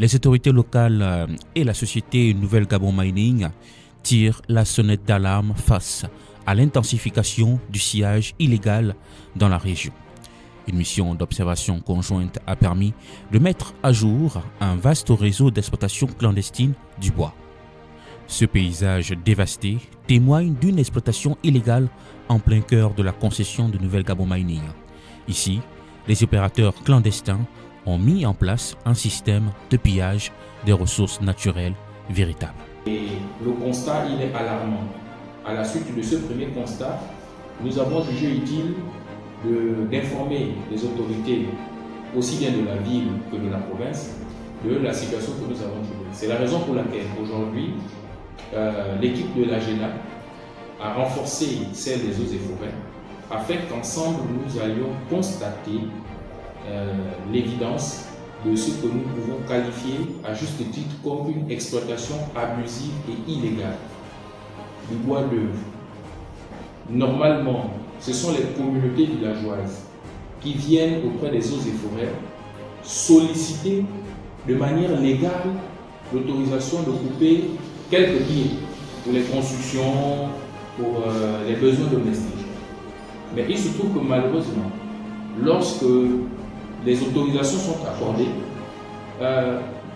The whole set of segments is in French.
Les autorités locales et la société Nouvelle Gabon Mining tirent la sonnette d'alarme face à l'intensification du sillage illégal dans la région. Une mission d'observation conjointe a permis de mettre à jour un vaste réseau d'exploitation clandestine du bois. Ce paysage dévasté témoigne d'une exploitation illégale en plein cœur de la concession de Nouvelle Gabon Mining. Ici, les opérateurs clandestins ont mis en place un système de pillage des ressources naturelles véritables. Et le constat, il est alarmant. À la suite de ce premier constat, nous avons jugé utile d'informer les autorités, aussi bien de la ville que de la province, de la situation que nous avons trouvée. C'est la raison pour laquelle aujourd'hui, l'équipe de l'AGENA a renforcé celle des eaux et forêts afin qu'ensemble nous allions constater l'évidence de ce que nous pouvons qualifier à juste titre comme une exploitation abusive et illégale du bois d'œuvre. Normalement, ce sont les communautés villageoises qui viennent auprès des eaux et forêts solliciter de manière légale l'autorisation de couper quelques pieds pour les constructions, pour les besoins domestiques. Mais il se trouve que malheureusement, lorsque les autorisations sont accordées,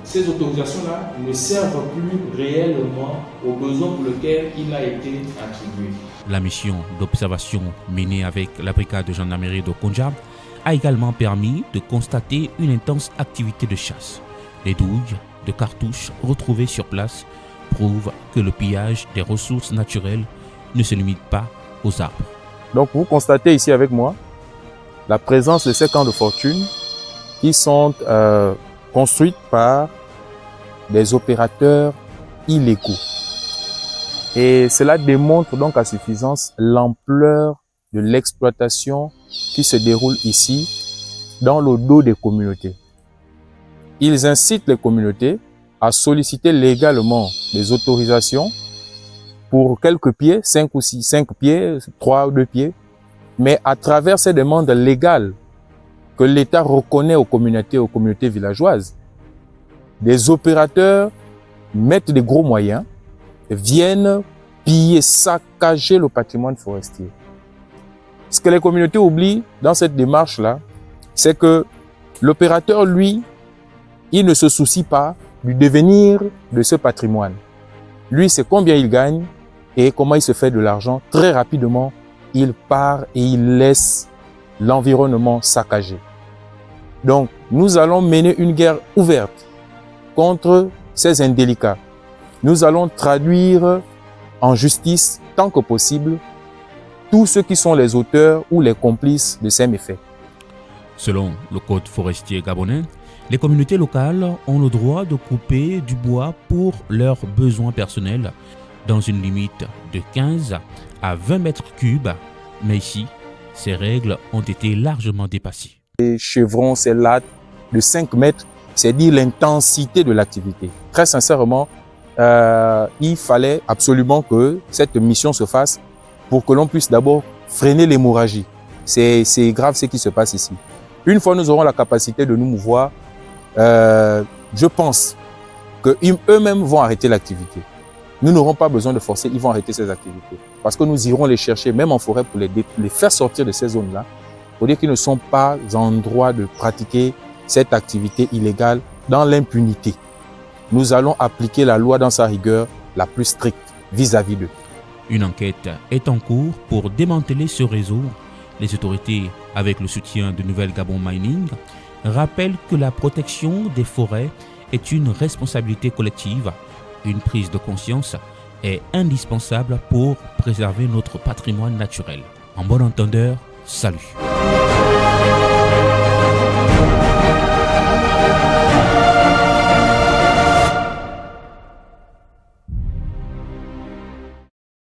ces autorisations-là ne servent plus réellement aux besoins pour lesquels il a été attribué. La mission d'observation menée avec la brigade de gendarmerie de Konja a également permis de constater une intense activité de chasse. Les douilles de cartouches retrouvées sur place prouvent que le pillage des ressources naturelles ne se limite pas aux arbres. Donc vous constatez ici avec moi la présence de ces camps de fortune qui sont construits par des opérateurs illégaux. Et cela démontre donc à suffisance l'ampleur de l'exploitation qui se déroule ici dans le dos des communautés. Ils incitent les communautés à solliciter légalement des autorisations pour quelques pieds, 5 ou 6, 5 pieds, 3 ou 2 pieds, mais à travers ces demandes légales que l'État reconnaît aux communautés villageoises, des opérateurs mettent des gros moyens, viennent piller, saccager le patrimoine forestier. Ce que les communautés oublient dans cette démarche-là, c'est que l'opérateur, lui, il ne se soucie pas du devenir de ce patrimoine. Lui, c'est combien il gagne et comment il se fait de l'argent. Très rapidement, il part et il laisse l'environnement saccagé. Donc, nous allons mener une guerre ouverte contre ces indélicats. Nous allons traduire en justice, tant que possible, tous ceux qui sont les auteurs ou les complices de ces méfaits. Selon le code forestier gabonais, les communautés locales ont le droit de couper du bois pour leurs besoins personnels dans une limite de 15 à 20 mètres cubes. Mais ici, ces règles ont été largement dépassées. Les chevrons, ces lattes de 5 mètres, c'est dire l'intensité de l'activité. Très sincèrement, il fallait absolument que cette mission se fasse pour que l'on puisse d'abord freiner l'hémorragie. C'est grave ce qui se passe ici. Une fois nous aurons la capacité de nous mouvoir, je pense qu'eux-mêmes vont arrêter l'activité. Nous n'aurons pas besoin de forcer, ils vont arrêter ces activités. Parce que nous irons les chercher, même en forêt, pour les faire sortir de ces zones-là, pour dire qu'ils ne sont pas en droit de pratiquer cette activité illégale dans l'impunité. Nous allons appliquer la loi dans sa rigueur la plus stricte vis-à-vis d'eux. Une enquête est en cours pour démanteler ce réseau. Les autorités, avec le soutien de Nouvelle Gabon Mining, rappellent que la protection des forêts est une responsabilité collective. Une prise de conscience est indispensable pour préserver notre patrimoine naturel. En bon entendeur, salut.